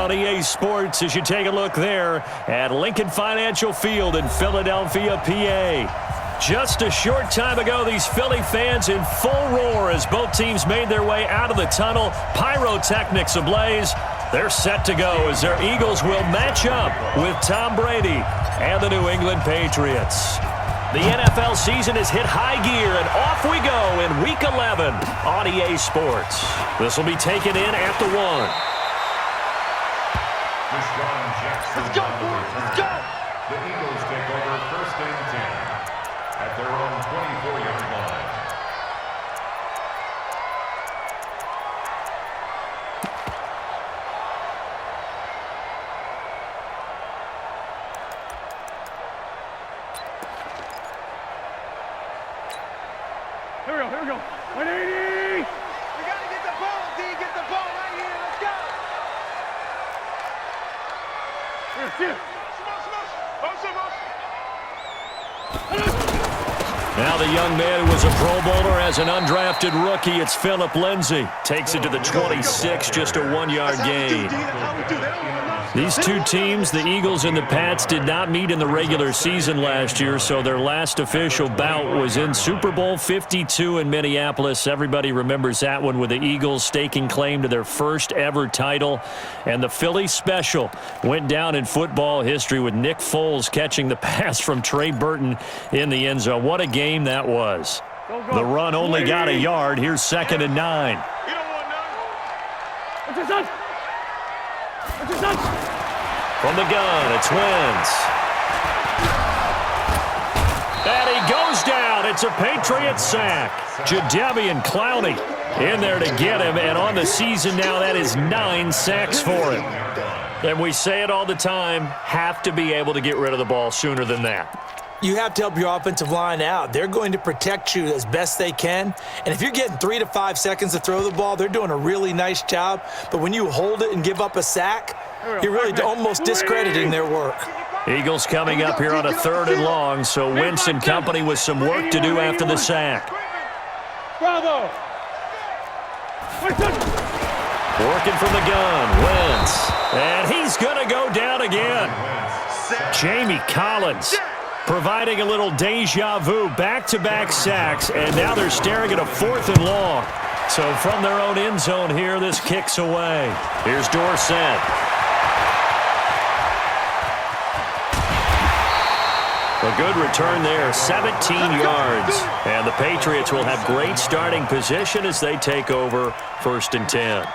on EA Sports as you take a look there at Lincoln Financial Field in Philadelphia, PA. Just a short time ago, these Philly fans in full roar as both teams made their way out of the tunnel. Pyrotechnics ablaze. They're set to go as their Eagles will match up with Tom Brady and the New England Patriots. The NFL season has hit high gear, and off we go in Week 11 on EA Sports. This will be taken in at the 1. Let's go, boys. Let's go. The Eagles take over 1st and 10 at their own 24-yard line. Here we go. 180! We got to get the ball, D. Get the ball right here. Let's go. Here. Now the young man who was a Pro Bowler as an undrafted rookie, it's Phillip Lindsay. Takes it to the 26, just a 1-yard gain. These two teams, the Eagles and the Pats, did not meet in the regular season last year, so their last official bout was in Super Bowl 52 in Minneapolis. Everybody remembers that one with the Eagles staking claim to their first ever title. And the Philly special went down in football history with Nick Foles catching the pass from Trey Burton in the end zone. What a game that was. The run only got a yard. Here's 2nd and 9. What's your son? From the gun, it's Wentz. And he goes down. It's a Patriot sack. Jadeveon Clowney in there to get him. And on the season now, that is 9 sacks for him. And we say it all the time, have to be able to get rid of the ball sooner than that. You have to help your offensive line out. They're going to protect you as best they can. And if you're getting 3 to 5 seconds to throw the ball, they're doing a really nice job. But when you hold it and give up a sack, you're really almost discrediting their work. Eagles coming up here on a 3rd and long, so Wentz and company with some work to do after the sack. Bravo! Working from the gun, Wentz. And he's going to go down again. Jamie Collins providing a little deja vu, back-to-back sacks, and now they're staring at a 4th and long. So from their own end zone here, this kicks away. Here's Dorsett. A good return there, 17 yards. And the Patriots will have great starting position as they take over 1st and 10.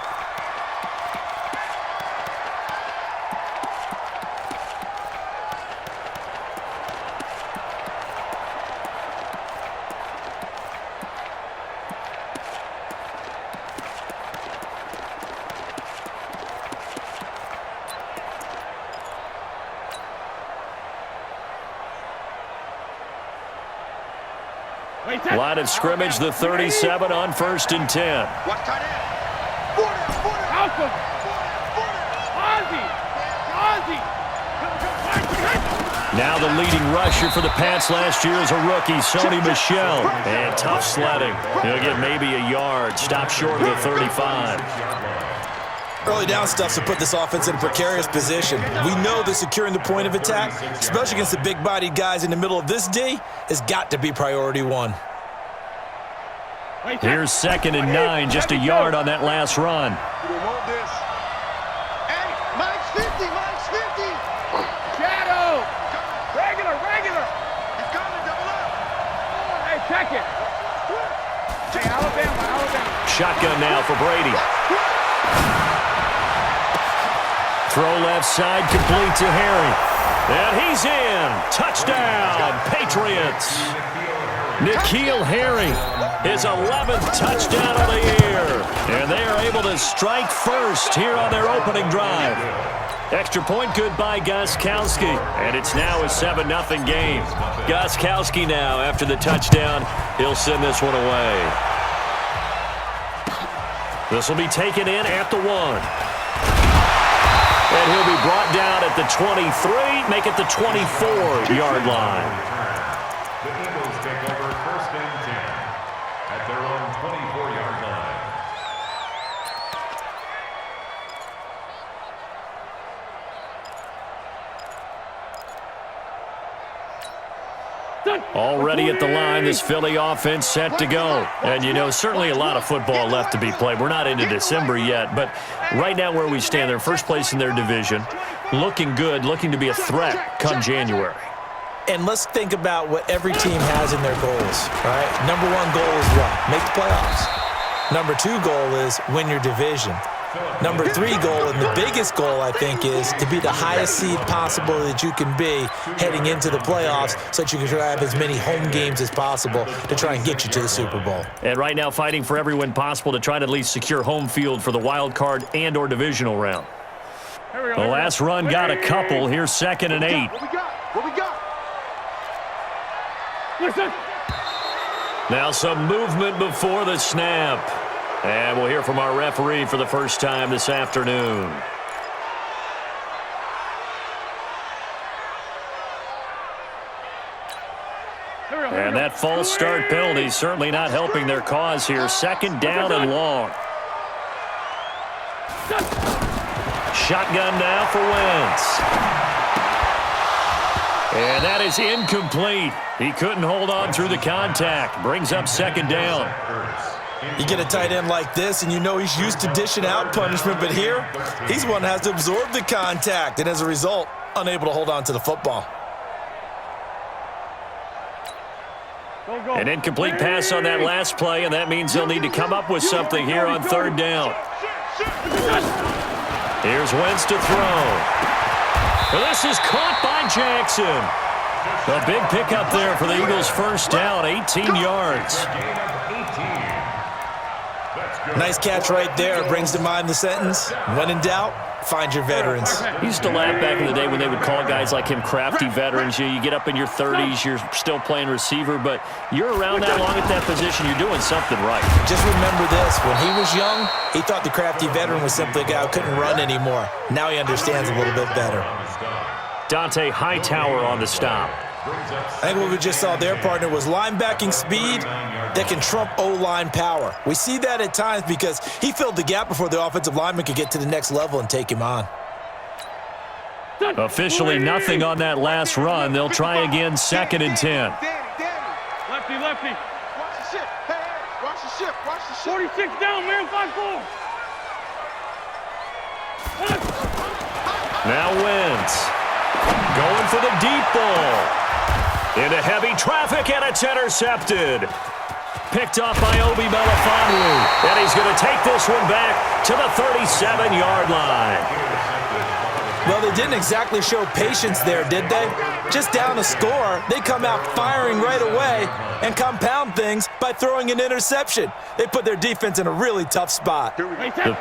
Line of scrimmage, the 37 on 1st and 10. Watch tight end. Now the leading rusher for the Pats last year is a rookie, Sony Michel. And tough sledding. He'll get maybe a yard. Stop short of the 35. Early down stuff to put this offense in a precarious position. We know that securing the point of attack, especially against the big-bodied guys in the middle of this D, has got to be priority 1. Here's 2nd and 9, just a yard on that last run. Hey, Mike's 50. Shadow! Regular! He's coming, double up. Hey, check it! Hey, Alabama. Shotgun now for Brady. Throw left side, complete to Harry. And he's in. Touchdown, Patriots. N'Keal Harry, his 11th touchdown of the year. And they are able to strike first here on their opening drive. Extra point good by Gostkowski. And it's now a 7-0 game. Gostkowski now, after the touchdown, he'll send this one away. This will be taken in at the 1. And he'll be brought down at the 23, make it the 24-yard line. The Eagles take over 1st and 10 at their own 24-yard line. Already at the line, this Philly offense set to go. And, you know, certainly a lot of football left to be played. We're not into December yet, but right now where we stand, they're first place in their division, looking good, looking to be a threat come January. And let's think about what every team has in their goals, right? Number one goal is what? Make the playoffs. Number two goal is win your division. Number three goal, and the biggest goal, I think, is to be the highest seed possible that you can be heading into the playoffs so that you can try to have as many home games as possible to try and get you to the Super Bowl. And right now fighting for every win possible to try to at least secure home field for the wild card and or divisional round. The last run got a couple. Here's 2nd and 8. What we got? What we got? Listen. Now some movement before the snap. And we'll hear from our referee for the first time this afternoon. And that false start penalty certainly not helping their cause here. 2nd down and long. Shotgun now for Wentz. And that is incomplete. He couldn't hold on through the contact. Brings up 2nd down. You get a tight end like this, and you know he's used to dishing out punishment, but here, he's one that has to absorb the contact, and as a result, unable to hold on to the football. An incomplete pass on that last play, and that means they'll need to come up with something here on 3rd down. Here's Wentz to throw. Well, this is caught by Jackson. A big pickup there for the Eagles' first down, 18 yards. Nice catch right there. Brings to mind the sentence, when in doubt, find your veterans. He used to laugh back in the day when they would call guys like him crafty veterans. You get up in your 30s, you're still playing receiver, but you're around that long at that position, you're doing something right. Just remember this, when he was young, he thought the crafty veteran was simply a guy who couldn't run anymore. Now he understands a little bit better. Dante Hightower on the stop. I think what we just saw their partner was linebacking speed that can trump O-line power. We see that at times because he filled the gap before the offensive lineman could get to the next level and take him on. Officially nothing on that last run. They'll try again, 2nd and 10. Lefty. Watch the ship. Hey, watch the ship. Watch the ship. 46 down, man. 5-4. Now Wentz. Going for the deep ball. Into heavy traffic, and it's intercepted. Picked up by Obi Melifonwu. And he's going to take this one back to the 37-yard line. Well, they didn't exactly show patience there, did they? Just down a score, they come out firing right away and compound things by throwing an interception. They put their defense in a really tough spot. The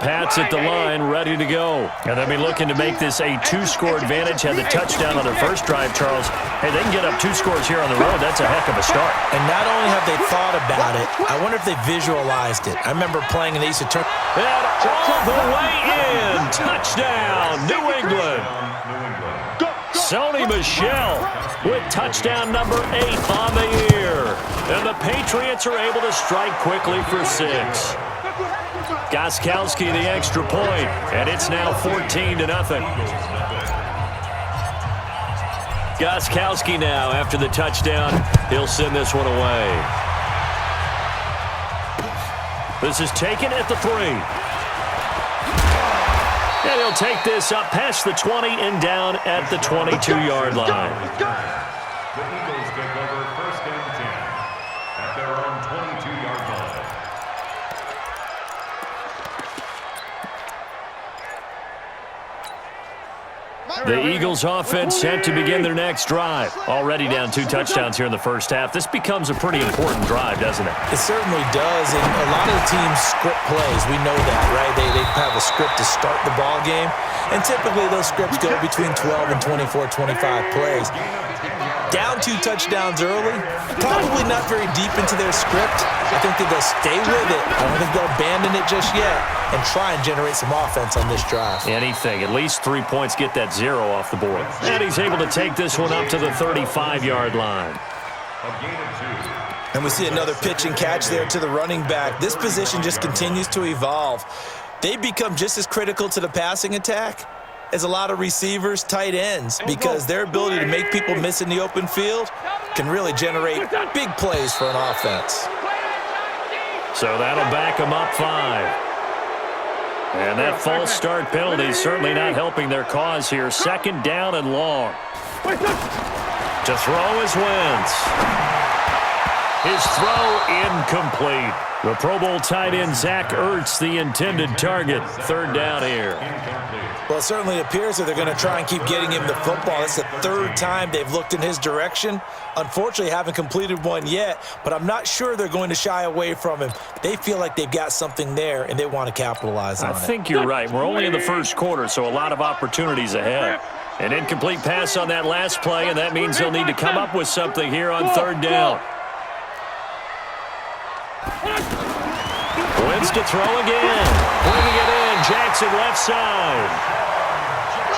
Pats at the line, ready to go. And they'll be looking to make this a 2-score advantage. Had the touchdown on their first drive, Charles. Hey, they can get up 2 scores here on the road. That's a heck of a start. And not only have they thought about it, I wonder if they visualized it. I remember playing in the East of Turn. And all the way in. Touchdown, New England. Sony Michel with touchdown number 8 on the year. And the Patriots are able to strike quickly for 6. Gostkowski the extra point, and it's now 14-0. Gostkowski now, after the touchdown, he'll send this one away. This is taken at the 3. And he'll take this up past the 20 and down at the 22-yard line. The Eagles take over 1st and 10 at their own 22-yard line. The Eagles offense set to begin their next drive. Already down 2 touchdowns here in the first half. This becomes a pretty important drive, doesn't it? It certainly does, and a lot of the teams script plays. We know that, right? They have a script to start the ball game, and typically those scripts go between 12 and 24, 25 plays. Down 2 touchdowns early, probably not very deep into their script. I think that they'll stay with it. I don't think they'll abandon it just yet and try and generate some offense on this drive. Anything, at least 3 points, get that 0 off the board. And he's able to take this one up to the 35-yard line. A gain of 2. And we see another pitch and catch there to the running back. This position just continues to evolve. They become just as critical to the passing attack as a lot of receivers, tight ends, because their ability to make people miss in the open field can really generate big plays for an offense. So that'll back them up 5. And that false start penalty is certainly not helping their cause here. 2nd down and long. To throw is Wentz. His throw incomplete. The Pro Bowl tight end Zach Ertz, the intended target. 3rd down here. Well, it certainly appears that they're going to try and keep getting him the football. It's the 3rd time they've looked in his direction. Unfortunately, haven't completed one yet, but I'm not sure they're going to shy away from him. They feel like they've got something there, and they want to capitalize on it. I think you're right. We're only in the 1st quarter, so a lot of opportunities ahead. An incomplete pass on that last play, and that means they'll need to come up with something here on 3rd down. Wentz to throw again. Bringing it in. Jackson left side.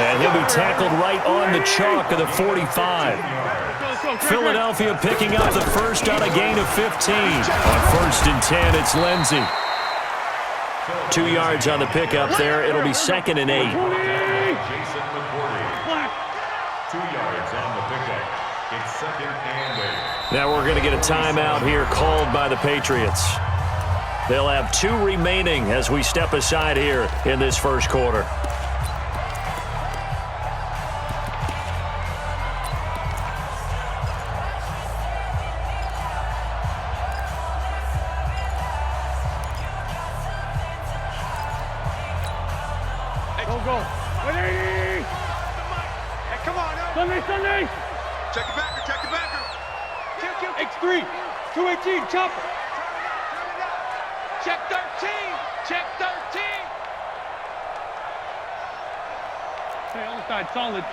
And he'll be tackled right on the chalk of the 45. Philadelphia picking up the first on a gain of 15. On 1st and 10, it's Lindsey. 2 yards on the pickup there. It'll be 2nd and 8. Jason McCourty. 2 yards on the pickup. It's 2nd and 8. Now we're going to get a timeout here called by the Patriots. They'll have 2 remaining as we step aside here in this 1st quarter. Go. Ready? Hey, come on, now. Sunday. Check it backer. X3. 218, chopper. Check 13. Hey, other side, solid.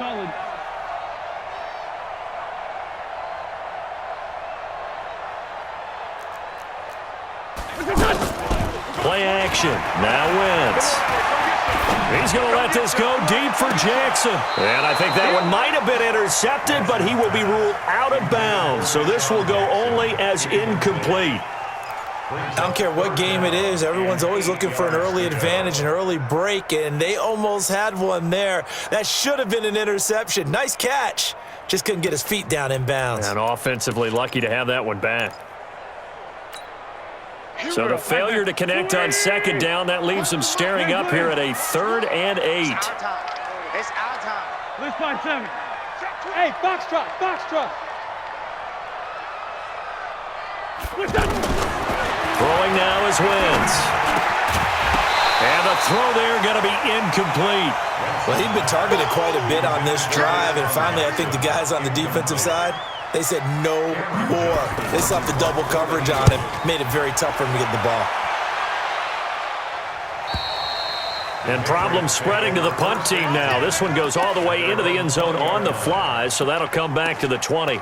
Play action. Now Wentz. He's going to let this go deep for Jackson. And I think that one might have been intercepted, but he will be ruled out of bounds. So this will go only as incomplete. I don't care what game it is. Everyone's always looking for an early advantage, an early break, and they almost had one there. That should have been an interception. Nice catch. Just couldn't get his feet down in bounds. And offensively lucky to have that one back. So the failure to connect on 2nd down, that leaves them staring up here at a 3rd and 8. It's our time. Let's find 7. Hey, Foxtrot. Throwing now is Wentz. And the throw there going to be incomplete. Well, he'd been targeted quite a bit on this drive, and finally I think the guys on the defensive side, they said no more. They slapped the double coverage on him, made it very tough for him to get the ball. And problems spreading to the punt team now. This one goes all the way into the end zone on the fly, so that'll come back to the 20.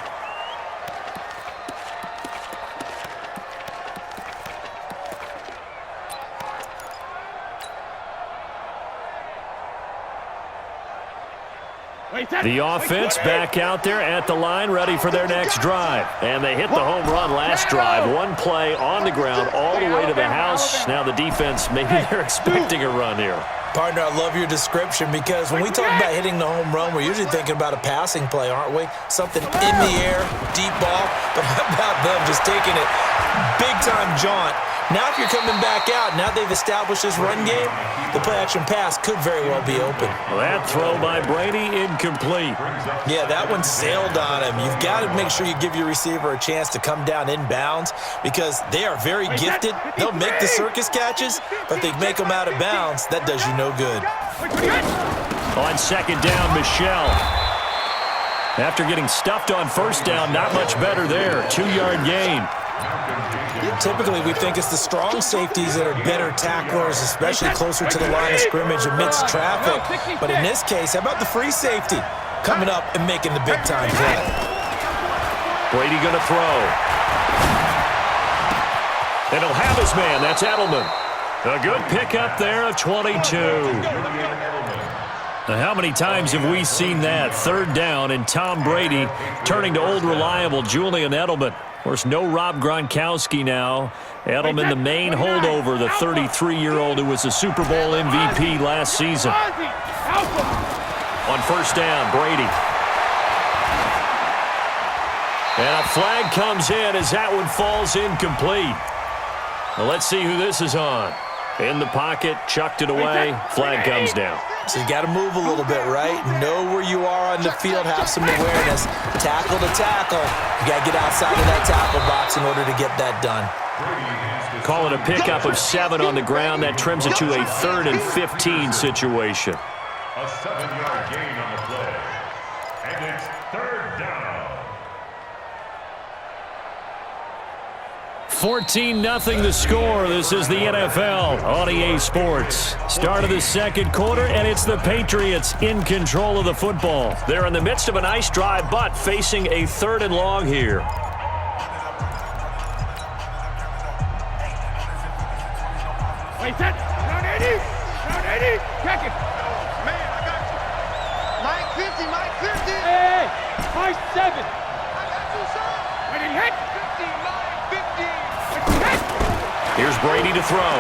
The offense back out there at the line, ready for their next drive. And they hit the home run last drive. One play on the ground all the way to the house. Now the defense, maybe they're expecting a run here. Partner, I love your description because when we talk about hitting the home run, we're usually thinking about a passing play, aren't we? Something in the air, deep ball. But how about them just taking it big-time jaunt? Now if you're coming back out, now they've established this run game, the play-action pass could very well be open. Well, that throw by Brady incomplete. Yeah, that one sailed on him. You've got to make sure you give your receiver a chance to come down inbounds because they are very gifted. They'll make the circus catches, but they make them out of bounds. That does you no good. On 2nd down, Michel. After getting stuffed on 1st down, not much better there. 2-yard gain. Typically, we think it's the strong safeties that are better tacklers, especially closer to the line of scrimmage amidst traffic. But in this case, how about the free safety coming up and making the big-time play? Brady going to throw. And he'll have his man. That's Edelman. A good pickup there of 22. Now, how many times have we seen that? 3rd down and Tom Brady turning to old reliable Julian Edelman. Of course, no Rob Gronkowski now. Edelman, the main holdover, the 33-year-old who was a Super Bowl MVP last season. On 1st down, Brady. And a flag comes in as that one falls incomplete. Well, let's see who this is on. In the pocket, chucked it away, flag comes down. So you got to move a little bit, right? Know where you are on the field, have some awareness. Tackle to tackle. You got to get outside of that tackle box in order to get that done. Call it a pickup of 7 on the ground. That trims it to a 3rd and 15 situation. A 7-yard gain on the play. And it's 3rd down. 14-0 the score. This is the NFL on EA Sports. Start of the second quarter, and it's the Patriots in control of the football. They're in the midst of a nice drive, but facing a 3rd and long here. Wait, set. Down 80. Down 80. Check it. Man, I got you. Mike 50, Mike 50. Hey, Mike 7. I got you, sir. Ready, hit. 50, Mike 50. Hit. Here's Brady to throw.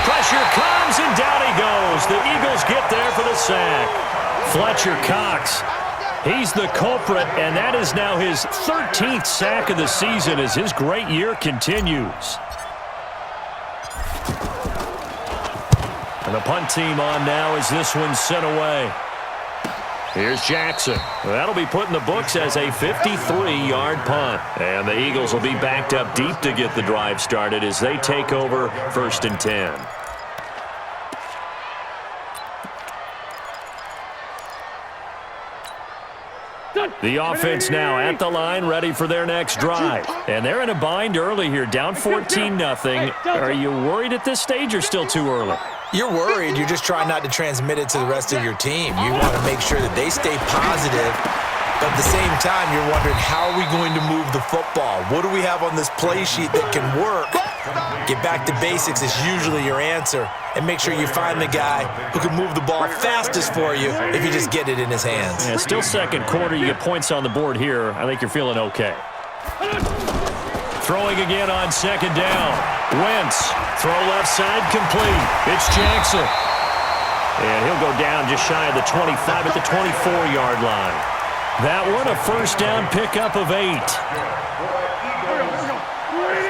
Pressure comes, and down he goes. The Eagles get there for the sack. Fletcher Cox, he's the culprit, and that is now his 13th sack of the season as his great year continues. And the punt team on now as this one's sent away. Here's Jackson. That'll be put in the books as a 53-yard punt. And the Eagles will be backed up deep to get the drive started as they take over 1st and 10. The offense now at the line, ready for their next drive. And they're in a bind early here, down 14-0. Are you worried at this stage or still too early? You're worried. You're just trying not to transmit it to the rest of your team. You want to make sure that they stay positive, but at the same time, you're wondering, how are we going to move the football? What do we have on this play sheet that can work? Get back to basics is usually your answer, and make sure you find the guy who can move the ball fastest for you if you just get it in his hands. Yeah, still second quarter. You get points on the board here. I think you're feeling okay. Throwing again on 2nd down. Wentz, throw left side, complete. It's Jackson. And he'll go down just shy of the 25 at the 24-yard line. That one, a 1st down pickup of 8.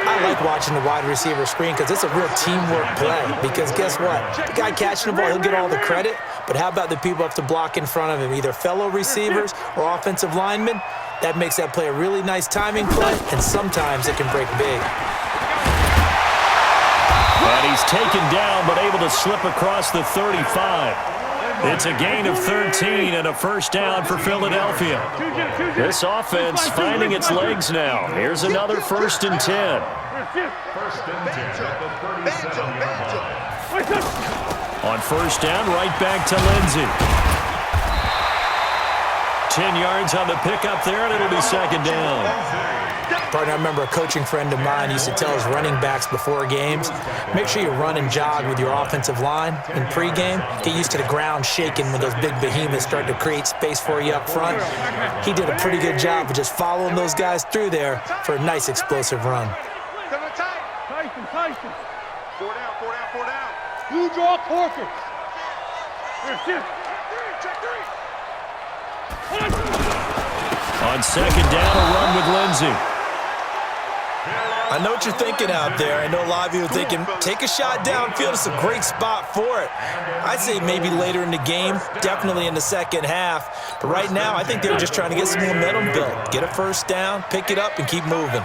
I like watching the wide receiver screen because it's a real teamwork play. Because guess what? The guy catching the ball, he'll get all the credit. But how about the people have to block in front of him, either fellow receivers or offensive linemen? That makes that play a really nice timing play, and sometimes it can break big. And he's taken down, but able to slip across the 35. It's a gain of 13 and a 1st down for Philadelphia. This offense finding its legs now. Here's another 1st and 10. 1st and 10 at the 37-yard line. On 1st down, right back to Lindsey. 10 yards on the pickup there, and it'll be 2nd down. Partner, I remember a coaching friend of mine used to tell his running backs before games, make sure you run and jog with your offensive line in pregame. Get used to the ground shaking when those big behemoths start to create space for you up front. He did a pretty good job of just following those guys through there for a nice explosive run. Tyson. 4 down, 4 down, 4 down. You draw Corker. Check 3. On 2nd down, a run with Lindsey. I know what you're thinking out there. I know a lot of you are thinking, take a shot downfield. It's a great spot for it. I'd say maybe later in the game, definitely in the second half. But right now, I think they were just trying to get some momentum built. Get a 1st down, pick it up, and keep moving.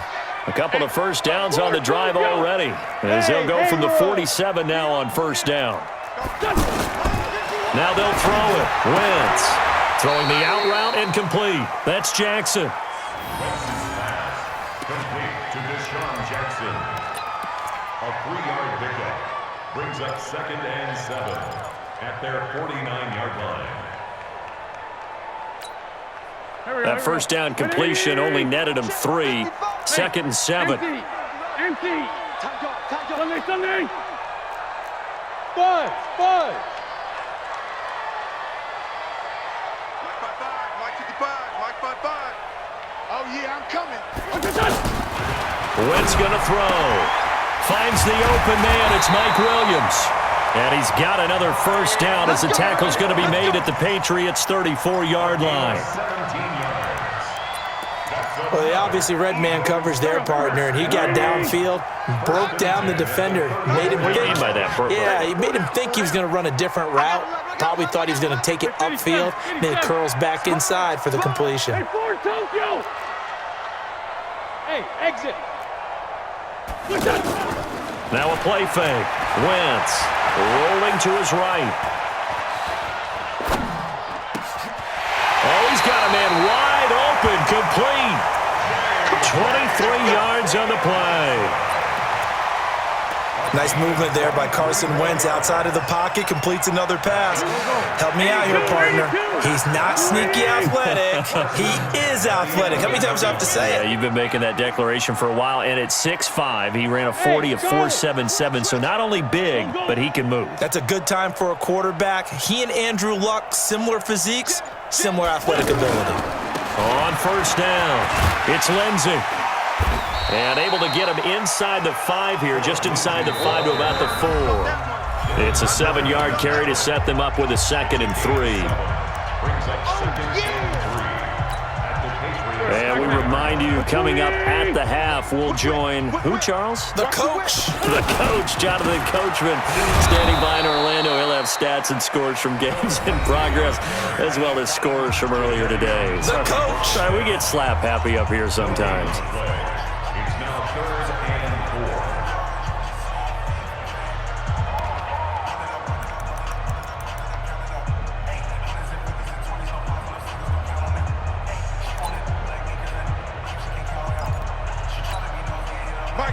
A couple of 1st downs on the drive already, as they'll go from the 47 now on 1st down. Now they'll throw it. Wentz throwing the out route and complete. That's Jackson. Complete to Deshaun Jackson. A 3-yard pickup brings up 2nd and 7 at their 49-yard line. That 1st down completion only netted him 3. 2nd and 7. Empty. Sunday. Buzz. Mike 55, Mike 55. Oh, yeah, I'm coming. Wentz going to throw. Finds the open man. It's Mike Williams. And he's got another 1st down as the tackle's going to be made at the Patriots' 34-yard line. 17 yards. Well, they obviously read man coverage their partner, and he got downfield, broke down the defender, made him What do you think. mean by that? Yeah, he made him think he was going to run a different route. Probably thought he was going to take it upfield, and then he curls back inside for the completion. Hey, forward, Tokyo! Hey, exit! Push up! Now a play fake. Wentz rolling to his right. Oh, he's got a man wide open, complete. 23 yards on the play. Nice movement there by Carson Wentz outside of the pocket, completes another pass. Help me out here, partner. He's not sneaky athletic. He is athletic. How many times do I have to say Yeah, it? you've been making that declaration for a while, and at 6'5", he ran a 40 of 4.77, so not only big, but he can move. That's a good time for a quarterback. He and Andrew Luck, similar physiques, similar athletic ability. On first down, it's Lindsey. And able to get him inside the 5 here, just inside the 5 to about the 4. It's a 7-yard carry to set them up with a 2nd and 3. Brings up 2nd and 3 at the Patriots. And we remind you, coming up at the half, we'll join who, Charles? The coach. The coach, Jonathan Coachman, standing by in Orlando. He'll have stats and scores from games in progress, as well as scores from earlier today. The coach. Sorry, we get slap happy up here sometimes. It's now 3rd and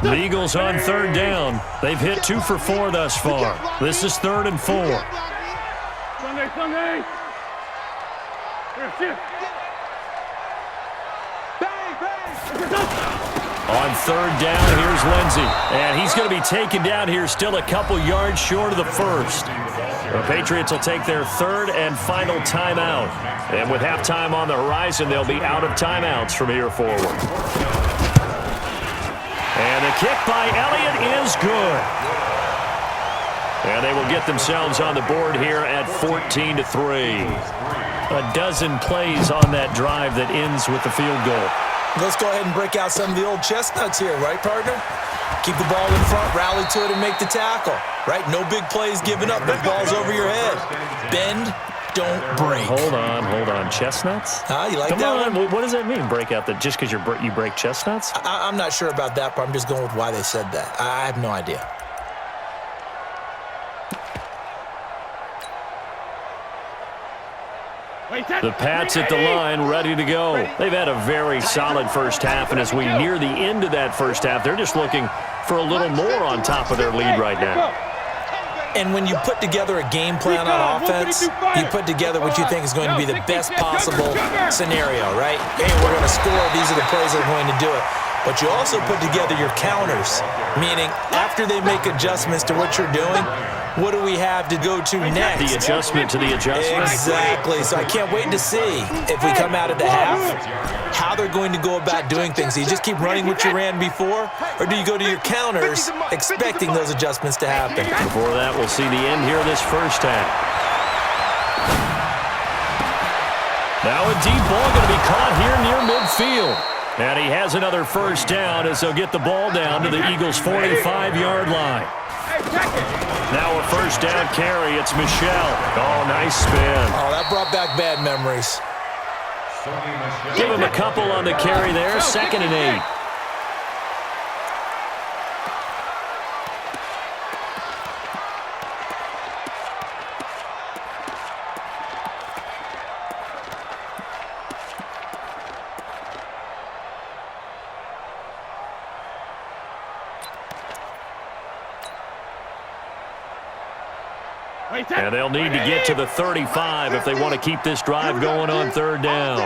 4. The Eagles on 3rd down. They've hit 2 for 4 thus far. This is 3rd and 4. Sunday! Here, shift! On 3rd down, here's Lindsey. And he's going to be taken down here, still a couple yards short of the 1st. The Patriots will take their 3rd and final timeout. And with halftime on the horizon, they'll be out of timeouts from here forward. And the kick by Elliott is good. And they will get themselves on the board here at 14-3. A dozen plays on that drive that ends with the field goal. Let's go ahead and break out some of the old chestnuts here, right, partner? Keep the ball in front, rally to it, and make the tackle, right? No big plays given up. Big balls over your head. Bend, don't break. Hold on. Chestnuts? You like Come that on. one? What does that mean, break out the just because you break chestnuts? I'm not sure about that, but I'm just going with why they said that. I have no idea. The Pats at the line, ready to go. They've had a very solid first half, and as we near the end of that first half, they're just looking for a little more on top of their lead right now. And when you put together a game plan on offense, you put together what you think is going to be the best possible scenario, right? Hey, we're going to score. These are the plays that are going to do it. But you also put together your counters, meaning after they make adjustments to what you're doing, what do we have to go to next? The adjustment to the adjustment. Exactly. So I can't wait to see if we come out of the half, how they're going to go about doing things. Do you just keep running what you ran before, or do you go to your counters expecting those adjustments to happen? Before that, we'll see the end here of this first half. Now a deep ball going to be caught here near midfield. And he has another first down as they'll get the ball down to the Eagles' 45-yard line. Now a first down carry. It's Michelle. Oh, nice spin. Oh, that brought back bad memories. Give him a couple on the carry there. 2nd and 8. And they'll need to get to the 35 if they want to keep this drive going on 3rd down.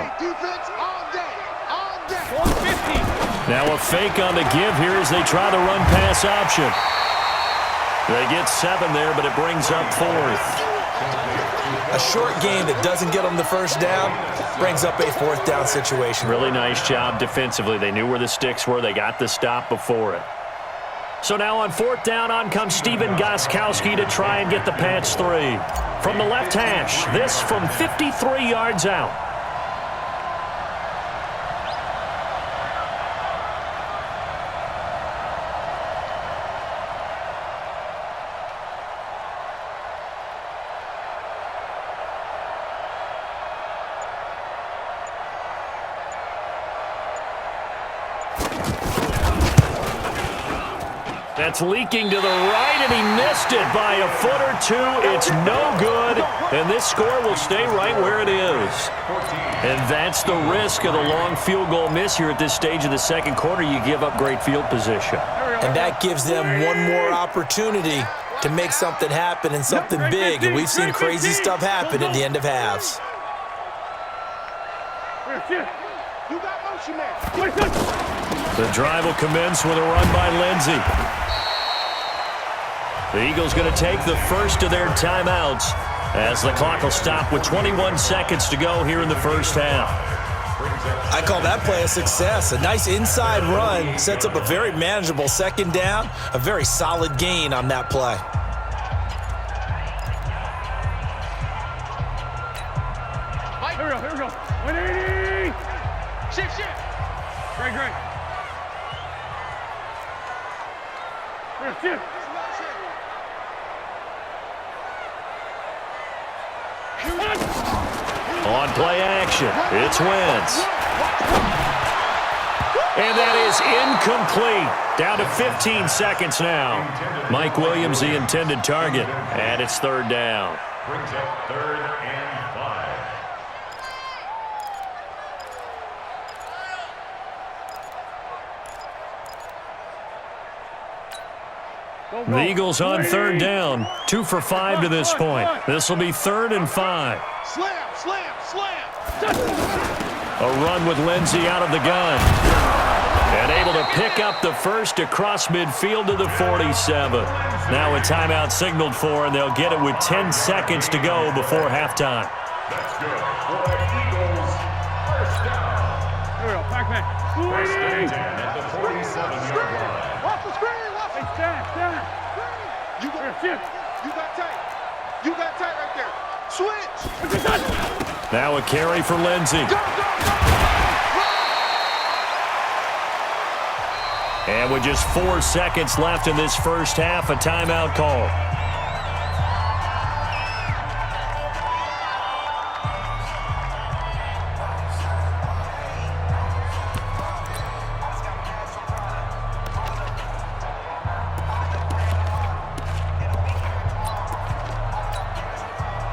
Now a fake on the give here as they try the run-pass option. They get 7 there, but it brings up 4th. A short game that doesn't get them the first down brings up a 4th down situation. Really nice job defensively. They knew where the sticks were. They got the stop before it. So now on 4th down, on comes Stephen Gostkowski to try and get the Pats 3. From the left hash, this from 53 yards out. That's leaking to the right, and he missed it by a foot or two. It's no good, and this score will stay right where it is. And that's the risk of the long field goal miss here at this stage of the second quarter. You give up great field position. And that gives them one more opportunity to make something happen and something big. And we've seen crazy stuff happen at the end of halves. You got motion there. The drive will commence with a run by Lindsey. The Eagles going to take the first of their timeouts as the clock will stop with 21 seconds to go here in the first half. I call that play a success. A nice inside run sets up a very manageable second down, a very solid gain on that play. Here we go. 180. Shift. Great. Shift. On play action, it's Wentz. And that is incomplete. Down to 15 seconds now. Mike Williams, the intended target, and it's third down. Brings up 3rd and 5. The Eagles on third down, 2 for 5 to this point. This will be 3rd and 5. Slam. A run with Lindsey out of the gun. And able to pick up the first across midfield to the 47. Now a timeout signaled for, and they'll get it with 10 seconds to go before halftime. That's good for the Eagles. First down. Here we go. Back. First and 10 at the 47-yard line. Watch the screen. Stand. You got Shift. You got tight right there. Switch. Now a carry for Lindsey. Go. And with just 4 seconds left in this first half, a timeout call.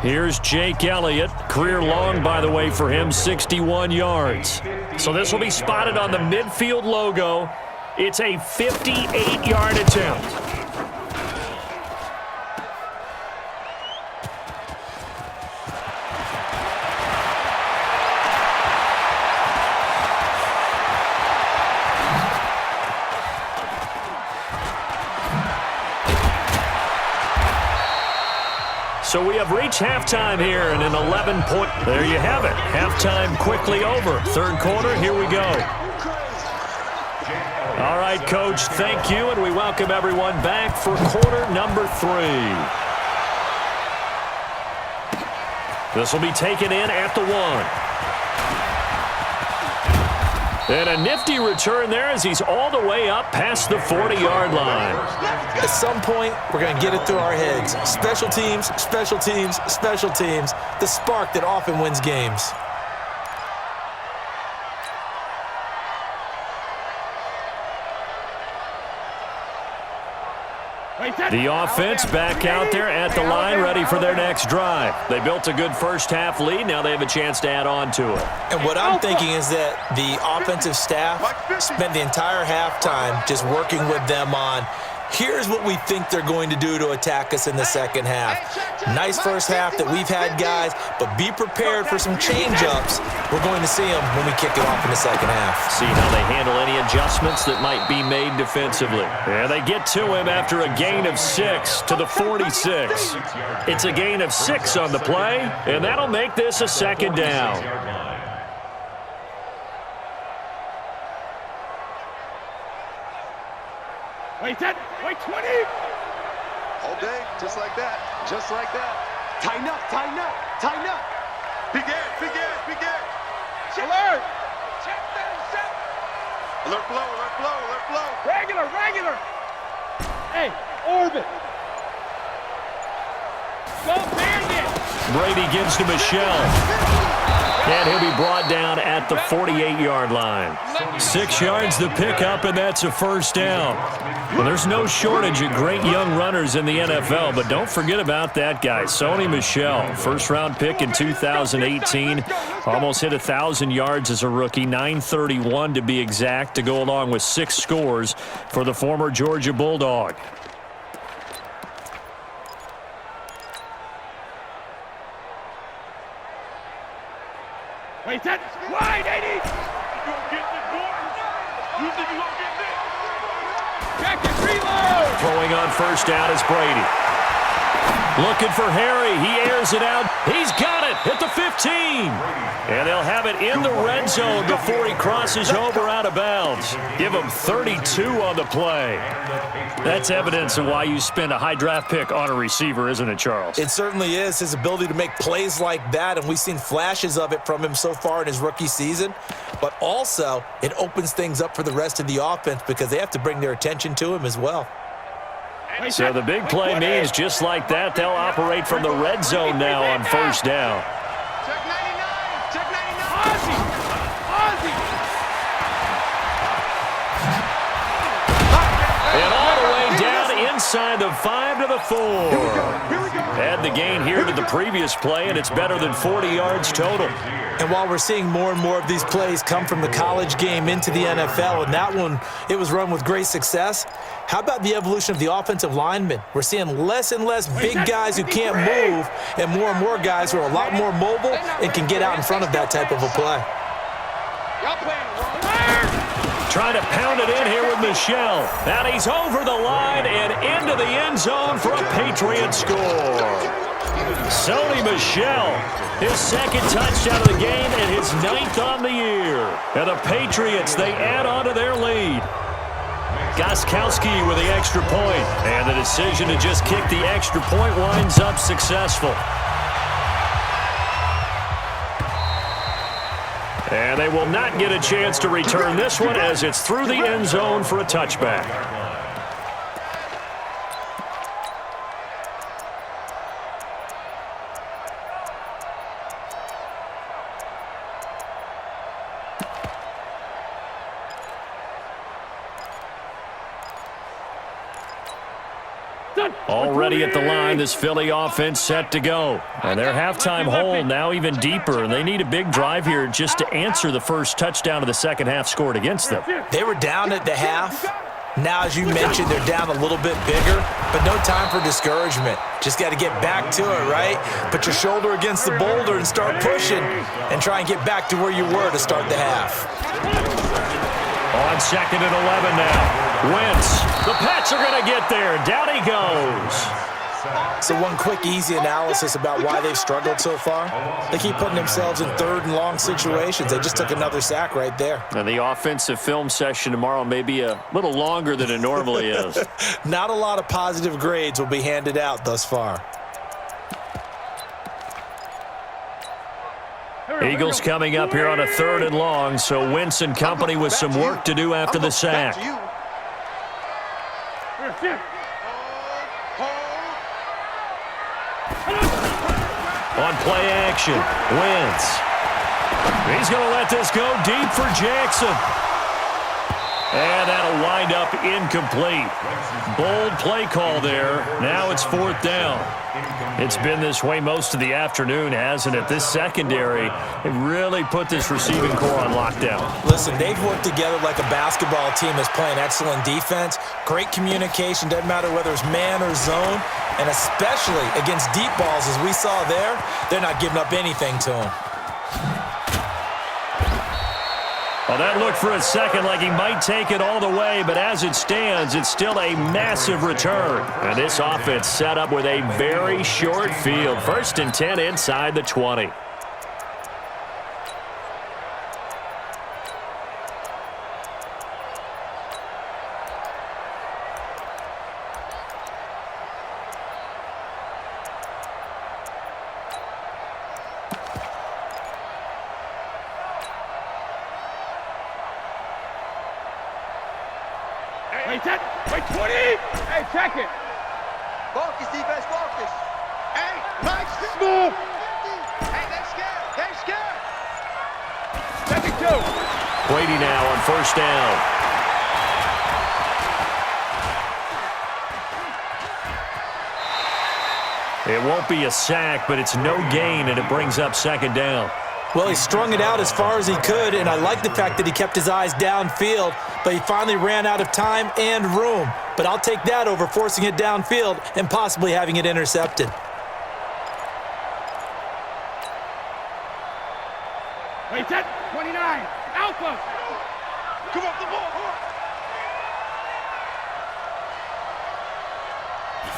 Here's Jake Elliott. Career long, by the way, for him, 61 yards. So this will be spotted on the midfield logo. It's a 58-yard attempt. So we have reached halftime here, and an 11-point. There you have it. Halftime quickly over. Third quarter, here we go. All right, Coach, thank you, and we welcome everyone back for quarter number 3. This will be taken in at the 1. And a nifty return there as he's all the way up past the 40-yard line. At some point, we're going to get it through our heads. Special teams. The spark that often wins games. The offense back out there at the line, ready for their next drive. They built a good first half lead. Now they have a chance to add on to it. And what I'm thinking is that the offensive staff spent the entire halftime just working with them on, here's what we think they're going to do to attack us in the second half. Nice first half that we've had, guys, but be prepared for some change-ups. We're going to see them when we kick it off in the second half. See how they handle any adjustments that might be made defensively. Yeah, they get to him after a gain of 6 to the 46. It's a gain of 6 on the play, and that'll make this a second down. Wait 20. All day, just like that. Tighten up. Big air. Alert. Alert flow. Regular. Hey, orbit. Go Bandit. Brady gives to Michelle. And he'll be brought down at the 48-yard line. 6 yards the pickup, and that's a first down. Well, there's no shortage of great young runners in the NFL, but don't forget about that guy, Sony Michel. First-round pick in 2018. Almost hit 1,000 yards as a rookie, 931 to be exact, to go along with 6 scores for the former Georgia Bulldog. Wait, that wide, 80. You gonna get this, boy? You think you gonna get this? Check it, reload. Throwing on first down is Brady. Looking for Harry. He airs it out. He's got it at the 15. And they'll have it in the red zone before he crosses over out of bounds. Give him 32 on the play. That's evidence of why you spend a high draft pick on a receiver, isn't it, Charles? It certainly is, his ability to make plays like that, and we've seen flashes of it from him so far in his rookie season. But also, it opens things up for the rest of the offense because they have to bring their attention to him as well. So the big play means just like that, they'll operate from the red zone now on first down. Check 99. Check 99. Ozzie. Ozzie. And all the way down inside the 5 to the 4. Add the gain here to the previous play, and it's better than 40 yards total. And while we're seeing more and more of these plays come from the college game into the NFL, and that one, it was run with great success, how about the evolution of the offensive linemen? We're seeing less and less big guys who can't move and more guys who are a lot more mobile and can get out in front of that type of a play. Y'all playing wrong. Trying to pound it in here with Michel. And he's over the line and into the end zone for a Patriot score. Sony Michel, his second touchdown of the game and his 9th on the year. And the Patriots, they add on to their lead. Gostkowski with the extra point. And the decision to just kick the extra point winds up successful. And they will not get a chance to return this one as it's through the end zone for a touchback. Already at the line, this Philly offense set to go. And their halftime hole now even deeper, and they need a big drive here just to answer the first touchdown of the second half scored against them. They were down at the half. Now, as you mentioned, they're down a little bit bigger, but no time for discouragement. Just got to get back to it, right? Put your shoulder against the boulder and start pushing and try and get back to where you were to start the half. On 2nd and 11 now. Wentz. The Pats are going to get there. Down he goes. So one quick, easy analysis about why they've struggled so far. They keep putting themselves in 3rd and long situations. They just took another sack right there. And the offensive film session tomorrow may be a little longer than it normally is. Not a lot of positive grades will be handed out thus far. Eagles coming up here on a 3rd and long, so Wentz and company with some work to do after the sack. On play action, Wentz. He's going to let this go deep for Jackson. And that'll wind up incomplete. Bold play call there. Now it's 4th down. It's been this way most of the afternoon, hasn't it? This secondary, they really put this receiving core on lockdown. Listen, they've worked together like a basketball team that's playing excellent defense. Great communication, doesn't matter whether it's man or zone. And especially against deep balls, as we saw there, they're not giving up anything to them. Well, that looked for a second like he might take it all the way, but as it stands, it's still a massive return. And this offense set up with a very short field. 1st and 10 inside the 20. Wait, 20! Hey, check it! Focus, defense, focus. Hey, Mike, move! Hey, they're scared. They're scared. Brady now on first down. It won't be a sack, but it's no gain, and it brings up second down. Well, he strung it out as far as he could, and I like the fact that he kept his eyes downfield, but he finally ran out of time and room. But I'll take that over forcing it downfield and possibly having it intercepted. Wait, set. 29. Alpha. Come off the ball.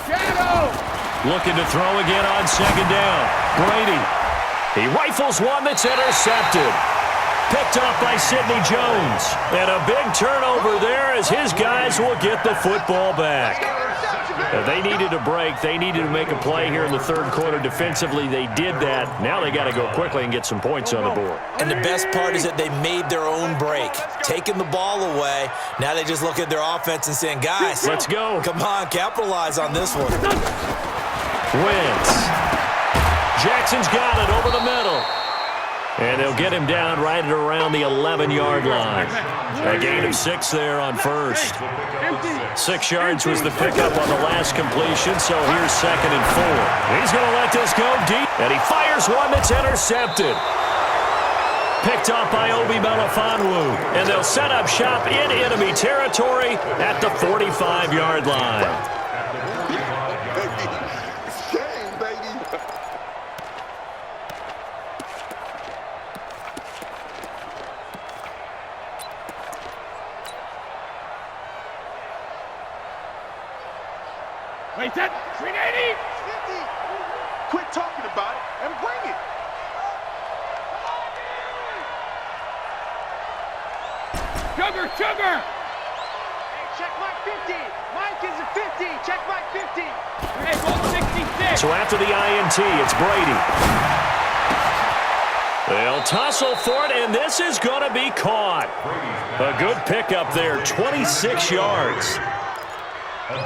Shadow. Looking to throw again on second down. Brady. He rifles one that's intercepted. Picked off by Sidney Jones. And a big turnover there as his guys will get the football back. They needed a break. They needed to make a play here in the third quarter. Defensively, they did that. Now they got to go quickly and get some points on the board. And the best part is that they made their own break, taking the ball away. Now they just look at their offense and saying, guys, let's go. Come on, capitalize on this one. Wentz. Jackson's got it over the middle. And they'll get him down right at around the 11-yard line. A gain of 6 there on first. 6 yards was the pickup on the last completion, so here's second and 4. He's going to let this go deep, and he fires one that's intercepted. Picked off by Obi Melifonwu, and they'll set up shop in enemy territory at the 45-yard line. Wait, set. 380. 50. Quit talking about it and bring it. Sugar. Hey, check Mike 50. Mike is a 50. Check Mike 50. Hey, ball 66. So after the INT, it's Brady. They'll tussle for it, and this is going to be caught. A good pickup there, 26 yards.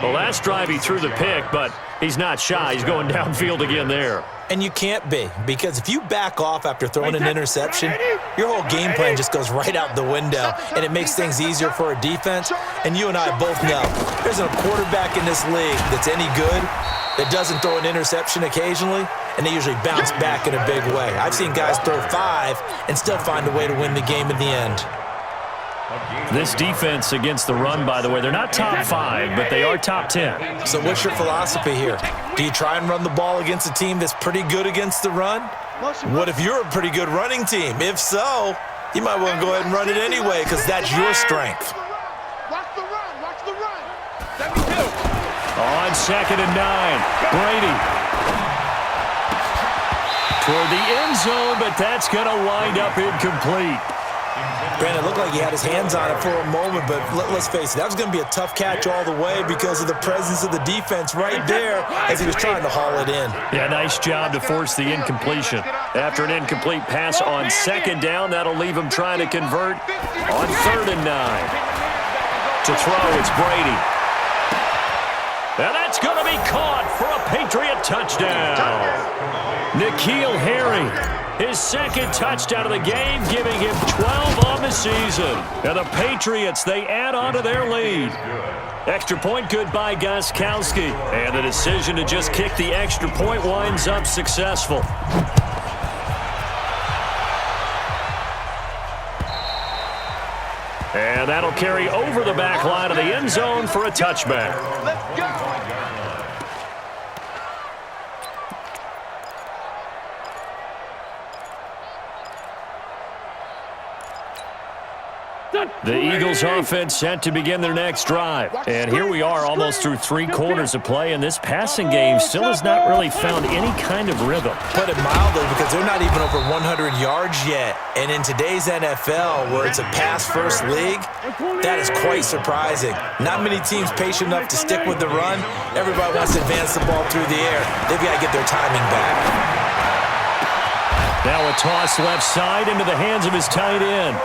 Well, last drive he threw the pick, but he's not shy. He's going downfield again there. And you can't be, because if you back off after throwing an interception, your whole game plan just goes right out the window, and it makes things easier for a defense. And you and I both know there's a quarterback in this league that's any good that doesn't throw an interception occasionally, and they usually bounce back in a big way. I've seen guys throw 5 and still find a way to win the game in the end. This defense against the run, by the way, they're not top 5, but they are top 10. So what's your philosophy here? Do you try and run the ball against a team that's pretty good against the run? What if you're a pretty good running team? If so, you might want to go ahead and run it anyway because that's your strength. Watch the run. Watch the run. 72. On second and 9, Brady. Toward the end zone, but that's going to wind up incomplete. Brandon, it looked like he had his hands on it for a moment, but let's face it, that was going to be a tough catch all the way because of the presence of the defense right there as he was trying to haul it in. Yeah, nice job to force the incompletion. After an incomplete pass on second down, that'll leave him trying to convert on third and 9. To throw, it's Brady. And that's going to be caught for a Patriot touchdown. N'Keal Harry. His second touchdown of the game, giving him 12 on the season. And the Patriots, they add on to their lead. Extra point good by Gostkowski. And the decision to just kick the extra point winds up successful. And that'll carry over the back line of the end zone for a touchback. Let's go. The Eagles offense set to begin their next drive. And here we are almost through 3 quarters of play, and this passing game still has not really found any kind of rhythm. Put it mildly, because they're not even over 100 yards yet. And in today's NFL, where it's a pass-first league, that is quite surprising. Not many teams patient enough to stick with the run. Everybody wants to advance the ball through the air. They've got to get their timing back. Now a toss left side into the hands of his tight end.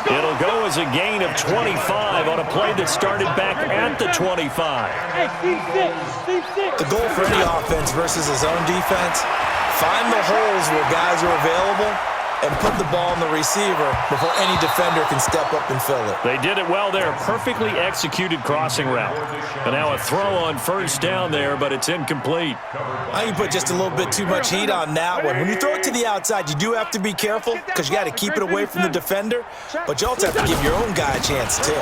It'll go as a gain of 25 on a play that started back at the 25. The goal for any offense versus his own defense, find the holes where guys are available and put the ball on the receiver before any defender can step up and fill it. They did it well there. Perfectly executed crossing route. And now a throw on first down there, but it's incomplete. I think you put just a little bit too much heat on that one. When you throw it to the outside, you do have to be careful because you got to keep it away from the defender, but you also have to give your own guy a chance too.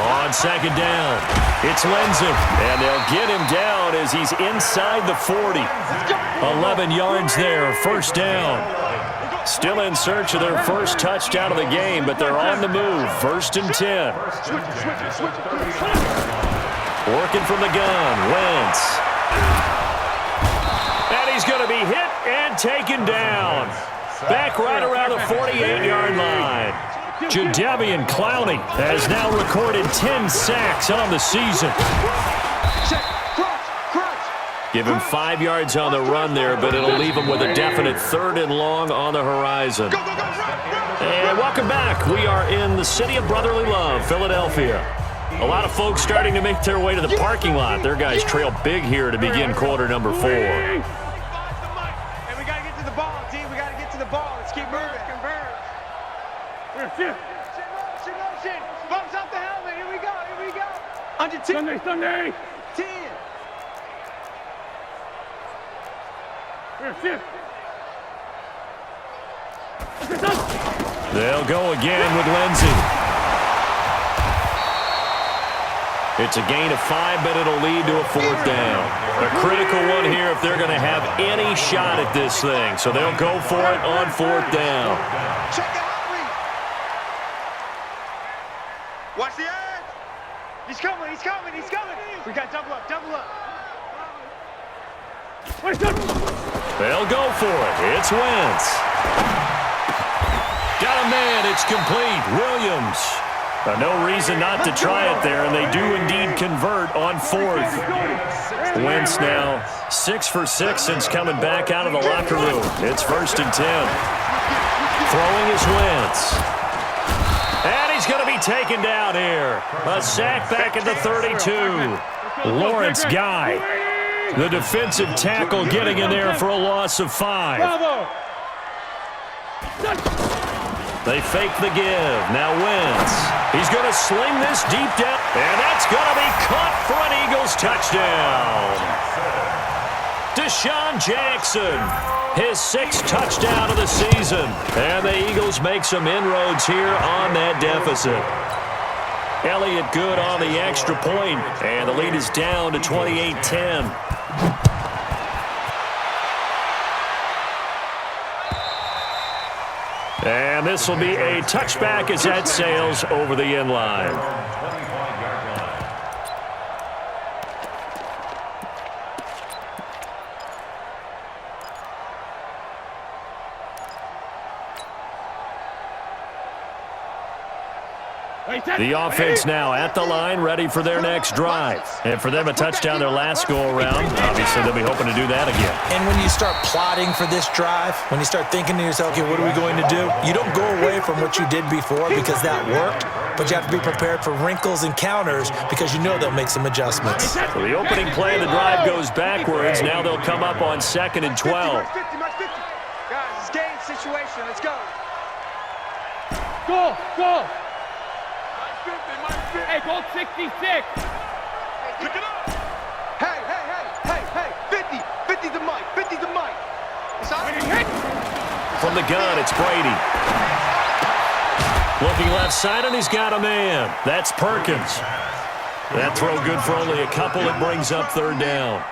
On second down, it's Lenzy, and they'll get him down as he's inside the 40. 11 yards there, first down. Still in search of their first touchdown of the game, but they're on the move. First and 10. Working from the gun, Wentz. And he's going to be hit and taken down. Back right around the 48-yard line. Jadeveon Clowney has now recorded 10 sacks on the season. Give him 5 yards on the run there, but it'll leave him with a definite 3rd and long on the horizon. And welcome back. We are in the city of brotherly love, Philadelphia. A lot of folks starting to make their way to the parking lot. Their guys trail big here to begin quarter number 4. And we got to get to the ball, D. We got to get to the ball. Let's keep moving. Motion. Bumps up the helmet. Here we go. Here we go. Under 10. Sunday. 10. They'll go again with Lenzy. It's a gain of 5, but it'll lead to a 4th down. A critical one here if they're going to have any shot at this thing. So they'll go for it on 4th down. Check it out, Reed. Watch the edge. He's coming. He's coming. He's coming. We got double up. Double up. They'll go for it. It's Wentz. Got a man. It's complete. Williams. No reason not to try it there, and they do indeed convert on 4th. Wentz now 6 for 6 since coming back out of the locker room. It's 1st and 10. Throwing is Wentz. And he's going to be taken down here. A sack back at the 32. Lawrence Guy, the defensive tackle, getting in there for a loss of 5. They fake the give. Now Wentz. He's going to sling this deep down. And that's going to be caught for an Eagles touchdown. Deshaun Jackson, his 6th touchdown of the season. And the Eagles make some inroads here on that deficit. Elliott good on the extra point. And the lead is down to 28-10. And this will be a touchback as that sails over the end line. The offense now at the line, ready for their next drive. And for them, a touchdown their last go-around. Obviously, they'll be hoping to do that again. And when you start plotting for this drive, when you start thinking to yourself, okay, what are we going to do? You don't go away from what you did before because that worked, but you have to be prepared for wrinkles and counters because you know they'll make some adjustments. So the opening play of the drive goes backwards. Now they'll come up on 2nd and 12. 50, 50. Guys, it's game situation. Let's go. Go. Hey, goal 66. Pick it up. Hey. 50 to Mike. 50 to Mike. It's out. From the gun, it's Brady. Looking left side, and he's got a man. That's Perkins. That throw good for only a couple. It brings up 3rd down.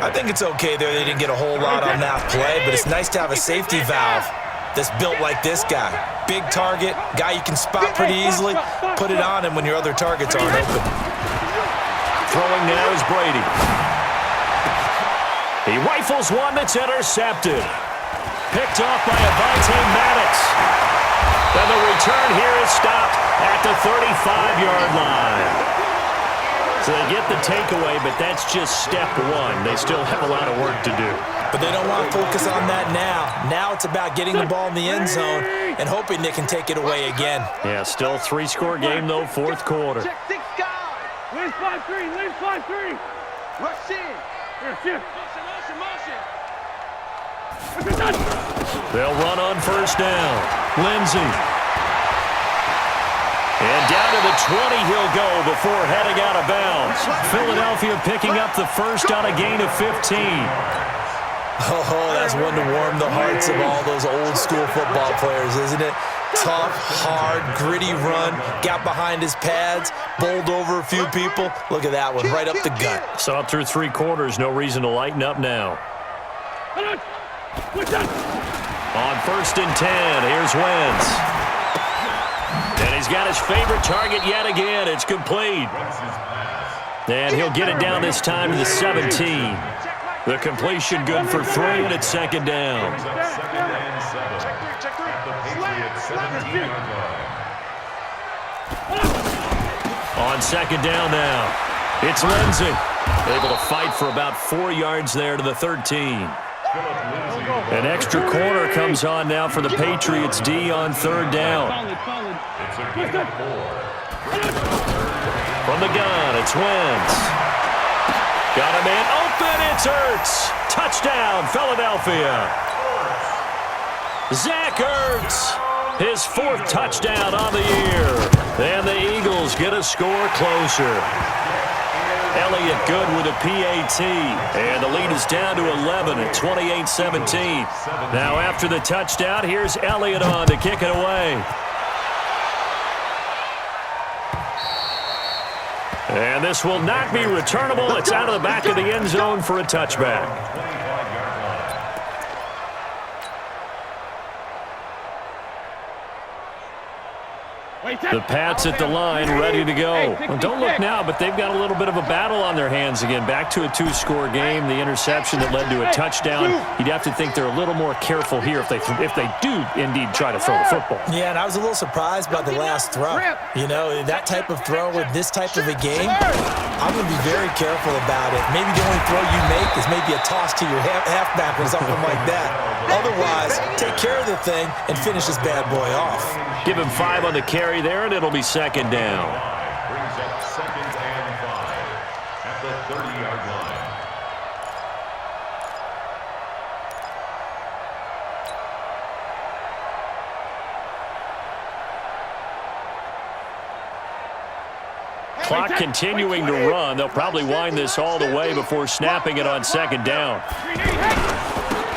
I think it's okay there. They didn't get a whole lot on that play, but it's nice to have a safety valve that's built like this guy. Big target, guy you can spot pretty easily. Put it on him when your other targets aren't open. Throwing now is Brady. He rifles one that's intercepted. Picked off by Avonte Maddox. And the return here is stopped at the 35-yard line. So they get the takeaway, but that's just step 1. They still have a lot of work to do. But they don't want to focus on that now. Now it's about getting the ball in the end zone and hoping they can take it away again. Yeah, still a 3-score game, though, 4th quarter. Check 6 guys. Lean 5-3. Rush in. Motion. They'll run on first down. Lindsey. And down to the 20 he'll go before heading out of bounds. Philadelphia picking up the first on a gain of 15. Oh, that's one to warm the hearts of all those old school football players, isn't it? Tough, hard, gritty run, got behind his pads, bowled over a few people. Look at that one, right up the gut. Saw it through 3 quarters, no reason to lighten up now. On first and 10, here's Wentz. And he's got his favorite target yet again. It's complete. And he'll get it down this time to the 17. The completion good for 3, and it's second down. On second down now, it's Lindsey. Able to fight for about 4 yards there to the 13. An extra corner comes on now for the Patriots D on third down. From the gun, it's Wentz. Got a man open, it's Ertz. Touchdown, Philadelphia. Zach Ertz, his 4th touchdown on the year. And the Eagles get a score closer. Elliott good with a PAT. And the lead is down to 11 at 28-17. Now after the touchdown, here's Elliott on to kick it away. And this will not be returnable. It's out of the back of the end zone for a touchback. The Pats at the line, ready to go. Well, don't look now, but they've got a little bit of a battle on their hands again. Back to a 2-score game. The interception that led to a touchdown. You'd have to think they're a little more careful here if they do indeed try to throw the football. Yeah, and I was a little surprised by the last throw. You know, that type of throw with this type of a game, I'm going to be very careful about it. Maybe the only throw you make is maybe a toss to your halfback or something like that. Otherwise, take care of the thing and finish this bad boy off. Give him 5 on the carry there, and it'll be second down. Brings up second and 5 at the 30-yard line. Clock continuing to run. They'll probably wind this all the way before snapping it on second down.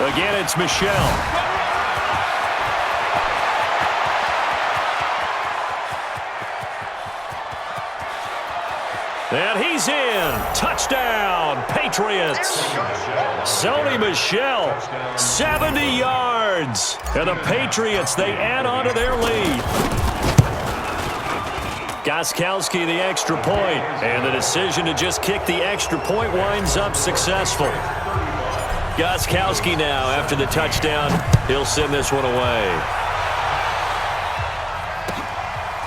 Again, it's Michel. And he's in. Touchdown, Patriots. Sony Michel, 70 yards. And the Patriots, they add on to their lead. Gostkowski the extra point. And the decision to just kick the extra point winds up successful. Gostkowski now, after the touchdown, he'll send this one away.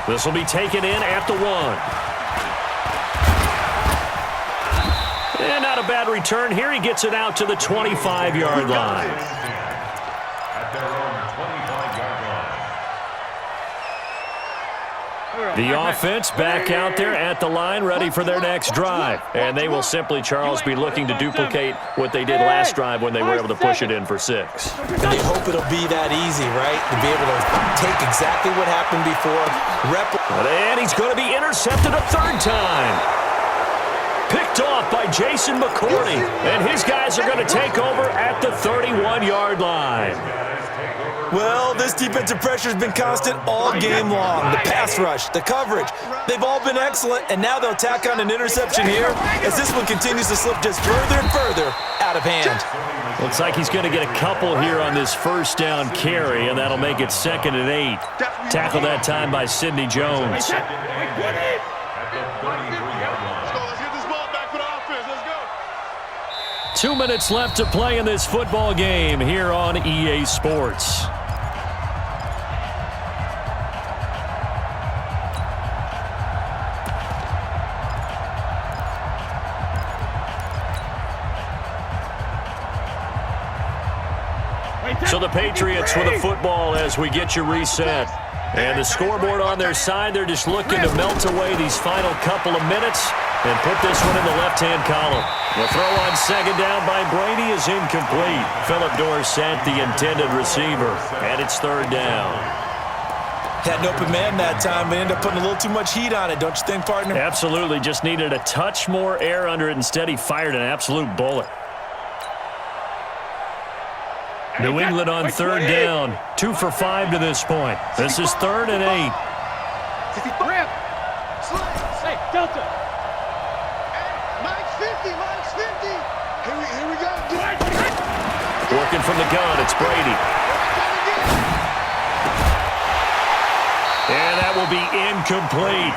This will be taken in at the 1. And not a bad return here. He gets it out to the 25-yard line. At their own 25-yard line. The offense back out there at the line, ready for their next drive. And they will simply, Charles, be looking to duplicate what they did last drive when they were able to push it in for 6. And they hope it'll be that easy, right? To be able to take exactly what happened before. And he's going to be intercepted a 3rd time. Picked off by Jason McCourty. And his guys are going to take over at the 31-yard line. Well, this defensive pressure has been constant all game long. The pass rush, the coverage, they've all been excellent, and now they'll tack on an interception here as this one continues to slip just further and further out of hand. Looks like he's going to get a couple here on this first down carry, and that'll make it 2nd and 8. Tackled that time by Sidney Jones. 2 minutes left to play in this football game here on EA Sports. So the Patriots with the football as we get you reset. And the scoreboard on their side, they're just looking to melt away these final couple of minutes. and put this one in the left-hand column. The throw on second down by Brady is incomplete. Philip Dorsett, the intended receiver, and it's third down. Had an open man that time, but ended up putting a little too much heat on it, don't you think, partner? Absolutely, just needed a touch more air under it. Instead, he fired an absolute bullet. New England on third down. 2 for 5 to this point. This is 3rd and 8. Rip. Hey, Delta. Mike's 50, Mike's 50. Here we go. Working from the gun, it's Brady. And that will be incomplete.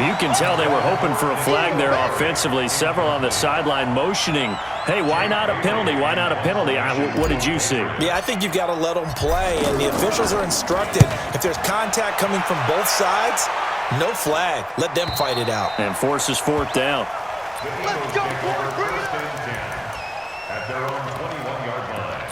You can tell they were hoping for a flag there offensively. Several on the sideline motioning, hey, why not a penalty? Why not a penalty? What did you see? Yeah, I think you've got to let them play, and the officials are instructed, if there's contact coming from both sides, no flag. Let them fight it out. And forces 4th down. Let's go, boys. Bring it First up. and 10 at their own 21-yard line.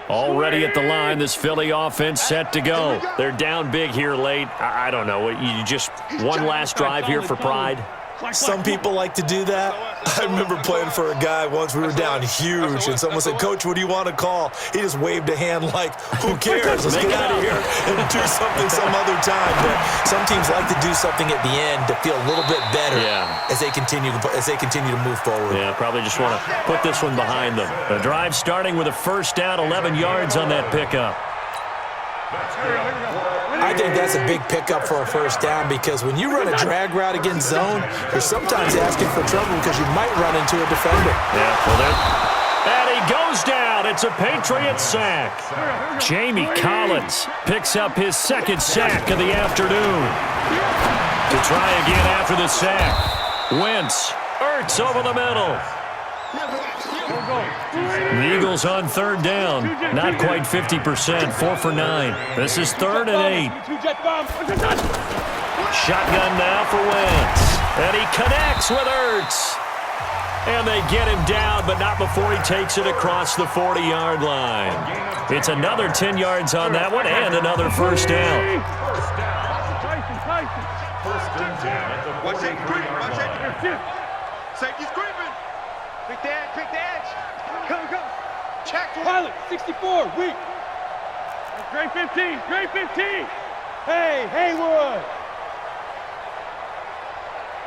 Already at the line, this Philly offense set to go. They're down big here late. I don't know. You just one last drive here for pride? Some people like to do that. I remember playing for a guy once. We were down huge, and someone said, "Coach, what do you want to call?" He just waved a hand like, who cares? Let's get out of here and do something some other time. But some teams like to do something at the end to feel a little bit better as they continue to move forward. Yeah, probably just want to put this one behind them. The drive starting with a first down, 11 yards on that pickup. I think that's a big pickup for a first down because when you run a drag route against zone, you're sometimes asking for trouble because you might run into a defender. Yeah, well, and he goes down. It's a Patriot sack. Jamie Collins picks up his 2nd sack of the afternoon. To try again after the sack. Wentz, Ertz over the middle. The Eagles on 3rd down. Not quite 50%, 4 for 9. This is 3rd and 8. Shotgun now for Wentz. And he connects with Ertz. And they get him down, but not before he takes it across the 40-yard line. It's another 10 yards on that one and another first down. First and 10 at the Watch that creep. 43-yard Watch line. that. Safety's creeping. Pick the edge, pick the edge. Go. Check one. Pilot, 64, weak. Great 15, great 15. Hey, Haywood.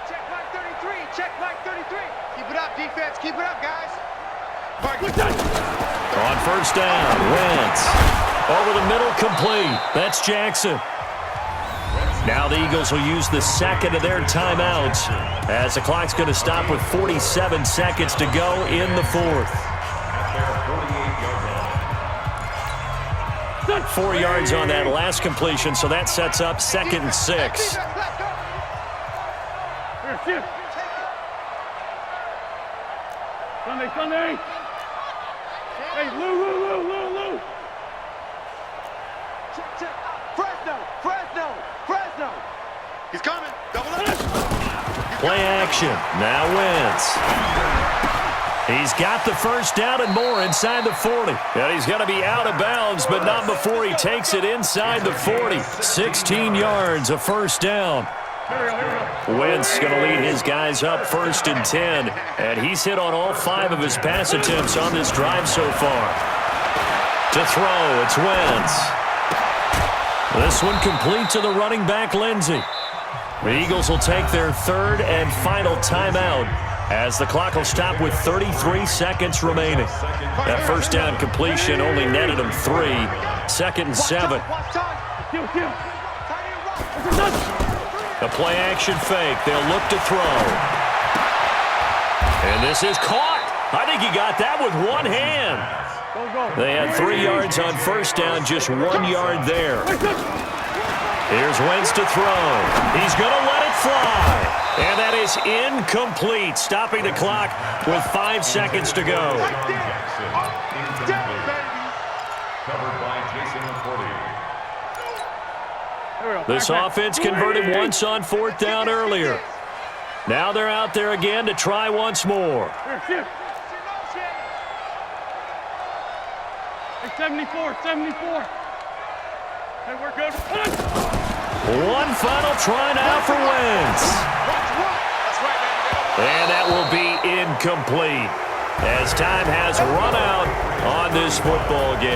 Check Mike 33, check Mike 33. Keep it up, defense. Keep it up, guys. On first down, Wentz. Over the middle, complete. That's Jackson. Now the Eagles will use the second of their timeouts as the clock's going to stop with 47 seconds to go in the 4th. At their 48-yard line. 4 yards on that last completion, so that sets up 2nd and 6. Let's go. Here, shift. Sunday. Hey, Lou. Check. Fresno. He's coming. Double up. Play action. Now Wentz. He's got the first down and more inside the 40. And he's going to be out of bounds, but not before he takes it inside the 40. 16 yards, a first down. Wentz going to lead his guys up 1st and 10. And he's hit on all 5 of his pass attempts on this drive so far. To throw, it's Wentz. This one complete to the running back, Lindsey. The Eagles will take their 3rd and final timeout as the clock will stop with 33 seconds remaining. That first down completion only netted them 3. 2nd and 7. A play action fake. They'll look to throw. And this is caught. I think he got that with one hand. They had 3 yards on first down, just 1 yard there. Here's Wentz to throw. He's going to let it fly. And that is incomplete, stopping the clock with 5 seconds to go. Jackson, incomplete. Covered by Jason McCourty. This offense converted once on 4th down earlier. Now they're out there again to try once more. Here, shift. Hey, 74. Hey, we're good. One final try now for Wentz. And that will be incomplete as time has run out on this football game.